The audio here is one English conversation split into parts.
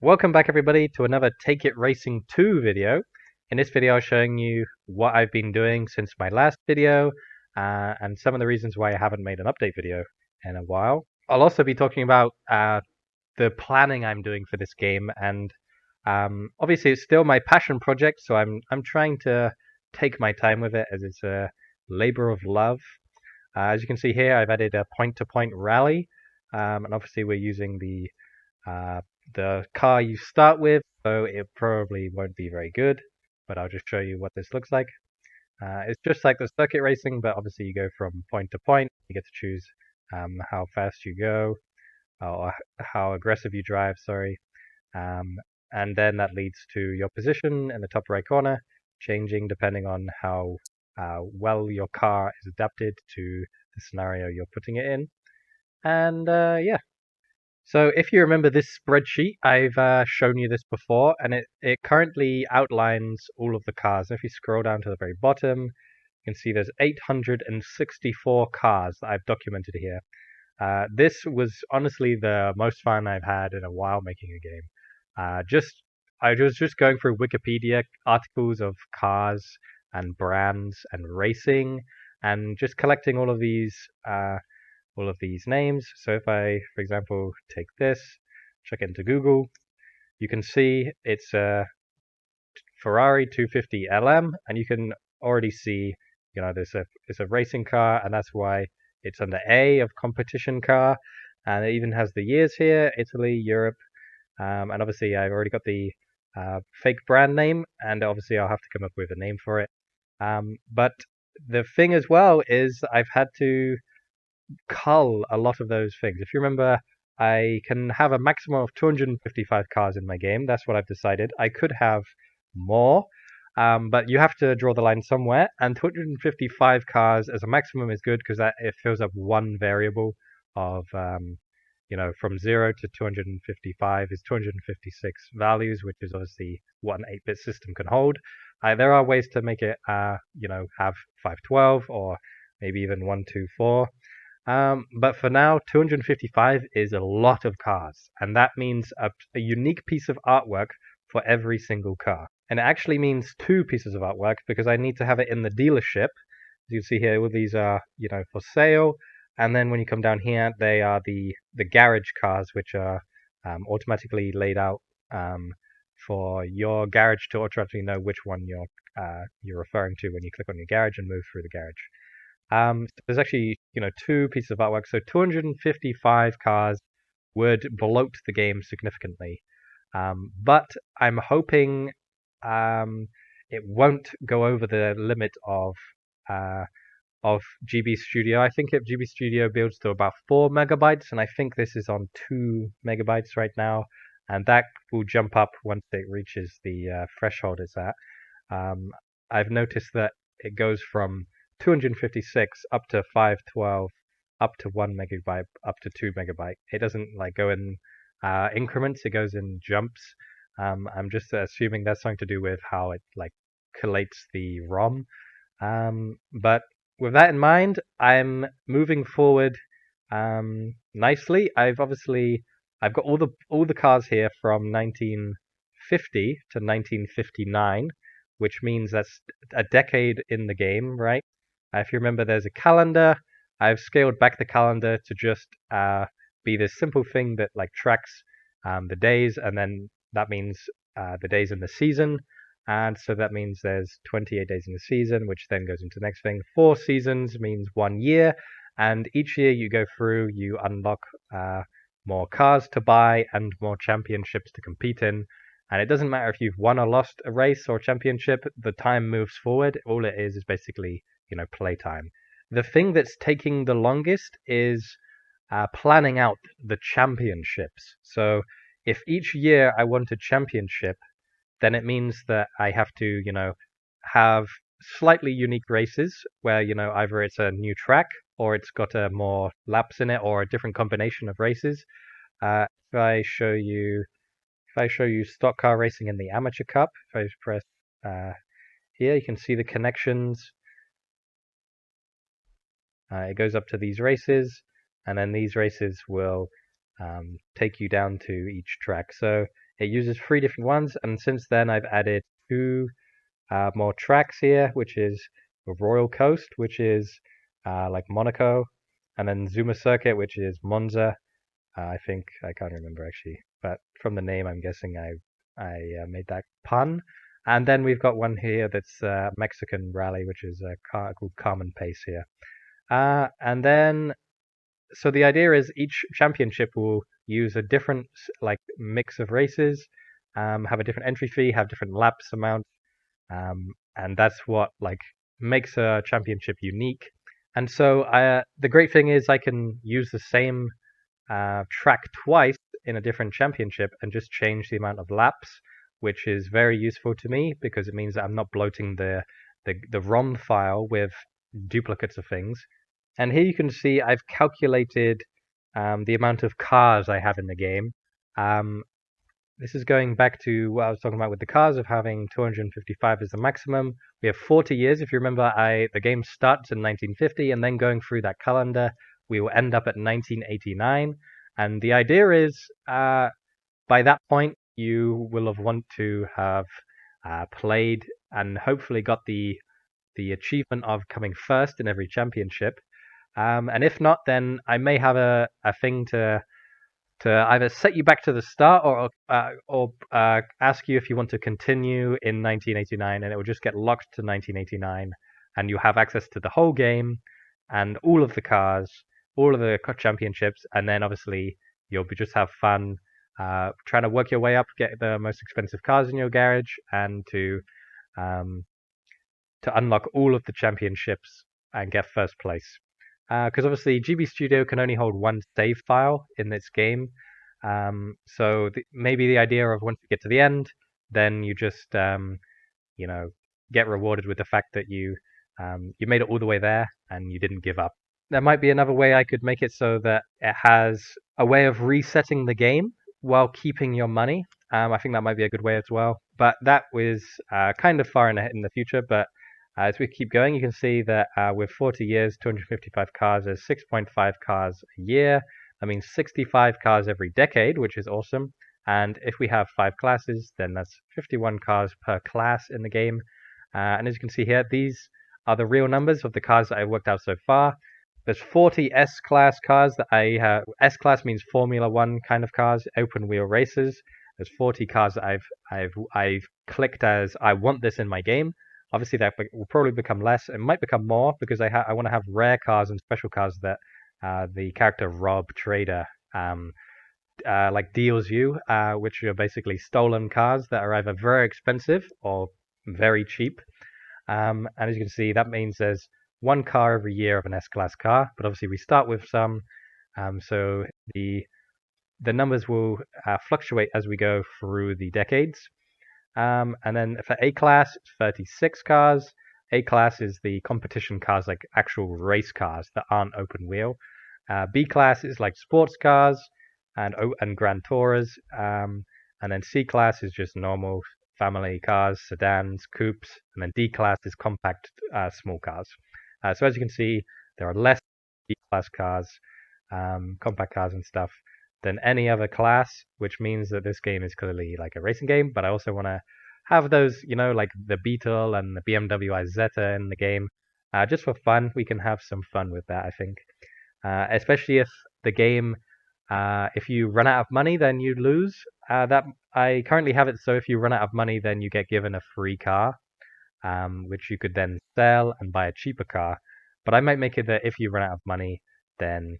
Welcome back everybody to another Take It Racing 2 video. In this video I'm showing you what I've been doing since my last video and some of the reasons why I haven't made an update video in a while. I'll also be talking about the planning I'm doing for this game, and obviously it's still my passion project, so I'm trying to take my time with it as it's a labor of love. As you can see here, I've added a point-to-point rally, and obviously we're using the car you start with, so it probably won't be very good, but I'll just show you what this looks like. It's just like the circuit racing, but obviously you go from point to point. You get to choose how fast you go, or how aggressive you drive, sorry. And then that leads to your position in the top right corner, changing depending on how well your car is adapted to the scenario you're putting it in. And yeah. So if you remember this spreadsheet, I've shown you this before, and it currently outlines all of the cars. If you scroll down to the very bottom, you can see there's 864 cars that I've documented here. This was honestly the most fun I've had in a while making a game. I was just going through Wikipedia articles of cars and brands and racing, and just collecting all of these names. So if I, for example, take this, check into Google, you can see it's a Ferrari 250 LM, and you can already see, it's a racing car, and that's why it's under A of competition car, and it even has the years here: Italy, Europe, and obviously I've already got the fake brand name, and obviously I'll have to come up with a name for it. But the thing as well is I've had to cull a lot of those things. If you remember, I can have a maximum of 255 cars in my game. That's what I've decided. I could have more, but you have to draw the line somewhere. And 255 cars as a maximum is good because it fills up one variable of, from 0 to 255 is 256 values, which is obviously what an 8-bit system can hold. There are ways to make it, have 512 or maybe even 124. But for now, 255 is a lot of cars, and that means a unique piece of artwork for every single car. And it actually means two pieces of artwork because I need to have it in the dealership. As you can see here, all these are, for sale. And then when you come down here, they are the garage cars, which are automatically laid out for your garage to automatically know which one you're referring to when you click on your garage and move through the garage. There's actually, two pieces of artwork, so 255 cars would bloat the game significantly. But I'm hoping it won't go over the limit of GB Studio. I think if GB Studio builds to about 4 megabytes, and I think this is on 2 megabytes right now, and that will jump up once it reaches the threshold it's at. I've noticed that it goes from 256 up to 512, up to 1 megabyte, up to 2 megabyte. It doesn't go in increments, it goes in jumps. I'm just assuming that's something to do with how it collates the ROM. But with that in mind, I'm moving forward nicely. I've got all the cars here from 1950 to 1959, which means that's a decade in the game, right? If you remember, there's a calendar. I've scaled back the calendar to just be this simple thing that tracks the days, and then that means the days in the season. And so that means there's 28 days in the season, which then goes into the next thing. 4 seasons means 1 year, and each year you go through, you unlock more cars to buy and more championships to compete in. And it doesn't matter if you've won or lost a race or championship, the time moves forward. All it is basically, playtime. The thing that's taking the longest is planning out the championships. So if each year I want a championship, then it means that I have to, have slightly unique races where, either it's a new track or it's got more laps in it or a different combination of races. If I show you stock car racing in the Amateur Cup, if I press here, you can see the connections. It goes up to these races, and then these races will take you down to each track. So It uses 3 different ones, and since then I've added 2 more tracks here, which is the Royal Coast, which is like Monaco, and then Zuma Circuit, which is Monza. I think I can't remember actually, but from the name, I'm guessing I made that pun. And then we've got one here that's Mexican Rally, which is a car called Carmen Pace here. And then, so the idea is each championship will use a different like mix of races, have a different entry fee, have different laps amount, and that's what like makes a championship unique. And so the great thing is I can use the same track twice in a different championship and just change the amount of laps, which is very useful to me because it means that I'm not bloating the ROM file with duplicates of things. And here you can see I've calculated the amount of cars I have in the game. This is going back to what I was talking about with the cars of having 255 as the maximum. We have 40 years. If you remember, the game starts in 1950, and then going through that calendar, we will end up at 1989. And the idea is, by that point, you will have want to have played and hopefully got the achievement of coming first in every championship. And if not, then I may have a thing to either set you back to the start or ask you if you want to continue in 1989, and it will just get locked to 1989, and you have access to the whole game and all of the cars, all of the championships, and then obviously you'll just have fun trying to work your way up, get the most expensive cars in your garage, and to unlock all of the championships and get first place. Because obviously GB Studio can only hold one save file in this game. So maybe the idea of once you get to the end, then you just get rewarded with the fact that you made it all the way there and you didn't give up. There might be another way I could make it so that it has a way of resetting the game while keeping your money. I think that might be a good way as well. But that was kind of far in the future. But as we keep going, you can see that with 40 years, 255 cars, there's 6.5 cars a year. That means 65 cars every decade, which is awesome. And if we have 5 classes, then that's 51 cars per class in the game. And as you can see here, these are the real numbers of the cars that I've worked out so far. There's 40 S-Class cars that I have. S-Class means Formula One kind of cars, open wheel races. There's 40 cars that I've clicked as I want this in my game. Obviously, that will probably become less. It might become more because I want to have rare cars and special cars that the character Rob Trader like deals you, which are basically stolen cars that are either very expensive or very cheap. And as you can see, that means there's 1 car every year of an S-Class car. But obviously, we start with some, so the numbers will fluctuate as we go through the decades. And then for A-Class, it's 36 cars. A-Class is the competition cars, like actual race cars that aren't open wheel. B-Class is like sports cars and Grand Tourers. And then C-Class is just normal family cars, sedans, coupes. And then D-Class is compact small cars. So as you can see, there are less D-Class cars, compact cars and stuff than any other class, which means that this game is clearly like a racing game, but I also want to have those, like the Beetle and the BMW Isetta in the game. Just for fun, we can have some fun with that, I think. Especially if the game, if you run out of money, then you lose. That I currently have it so if you run out of money, then you get given a free car, which you could then sell and buy a cheaper car. But I might make it that if you run out of money, then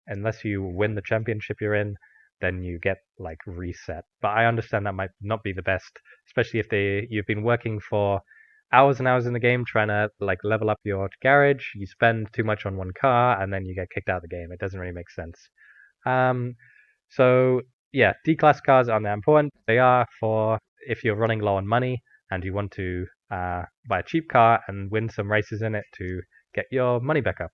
unless you win the championship you're in, then you get like reset. But I understand that might not be the best, especially if you've been working for hours and hours in the game trying to like level up your garage. You spend too much on one car and then you get kicked out of the game. It doesn't really make sense. So yeah, D-Class cars aren't that important. They are for if you're running low on money and you want to buy a cheap car and win some races in it to get your money back up.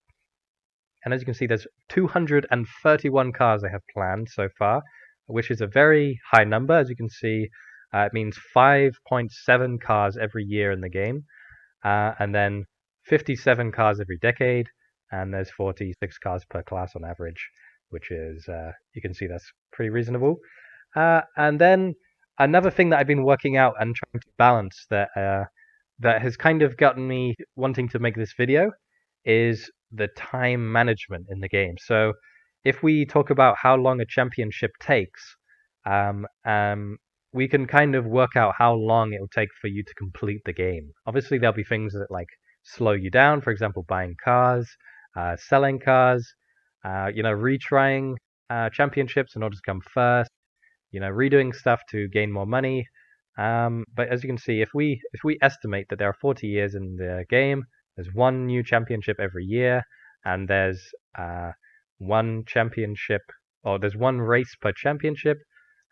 And as you can see, there's 231 cars I have planned so far, which is a very high number. As you can see, it means 5.7 cars every year in the game, and then 57 cars every decade, and there's 46 cars per class on average, which is, you can see that's pretty reasonable. And then another thing that I've been working out and trying to balance that has kind of gotten me wanting to make this video is the time management in the game. So if we talk about how long a championship takes, um, um, we can kind of work out how long it will take for you to complete the game. Obviously, there'll be things that like slow you down. For example, buying cars, selling cars, retrying championships in order to come first, redoing stuff to gain more money. But as you can see, if we estimate that there are 40 years in the game, there's one new championship every year, and there's one championship, or there's one race per championship,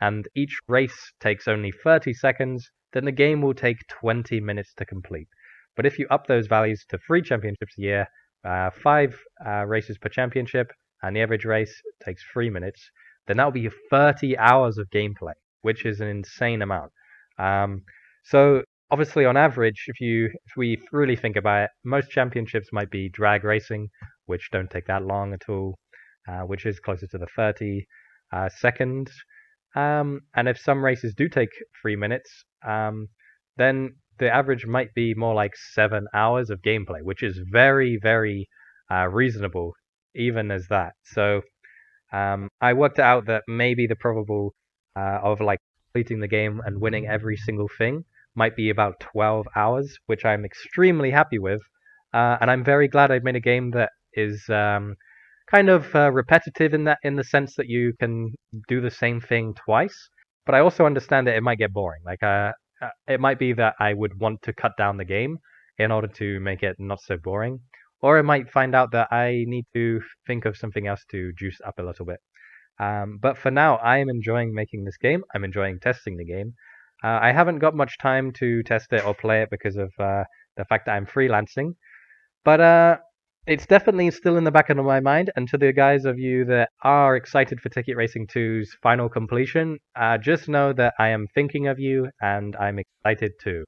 and each race takes only 30 seconds, then the game will take 20 minutes to complete. But if you up those values to 3 championships a year, 5 races per championship, and the average race takes 3 minutes, then that will be 30 hours of gameplay, which is an insane amount. So obviously, on average, if we really think about it, most championships might be drag racing, which don't take that long at all, which is closer to the 30 seconds. And if some races do take 3 minutes, then the average might be more like 7 hours of gameplay, which is very, very reasonable, even as that. So I worked out that maybe the probable of like completing the game and winning every single thing might be about 12 hours, which I'm extremely happy with. And I'm very glad I've made a game that is kind of repetitive in the sense that you can do the same thing twice. But I also understand that it might get boring. Like it might be that I would want to cut down the game in order to make it not so boring. Or I might find out that I need to think of something else to juice up a little bit. But for now, I am enjoying making this game. I'm enjoying testing the game. I haven't got much time to test it or play it because of the fact that I'm freelancing. But it's definitely still in the back of my mind. And to the guys of you that are excited for Ticket Racing 2's final completion, just know that I am thinking of you and I'm excited too.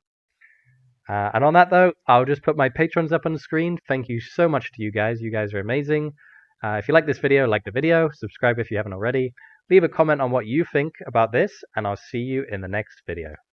And on that though, I'll just put my patrons up on the screen. Thank you so much to you guys. You guys are amazing. If you like this video, like the video, subscribe if you haven't already. Leave a comment on what you think about this, and I'll see you in the next video.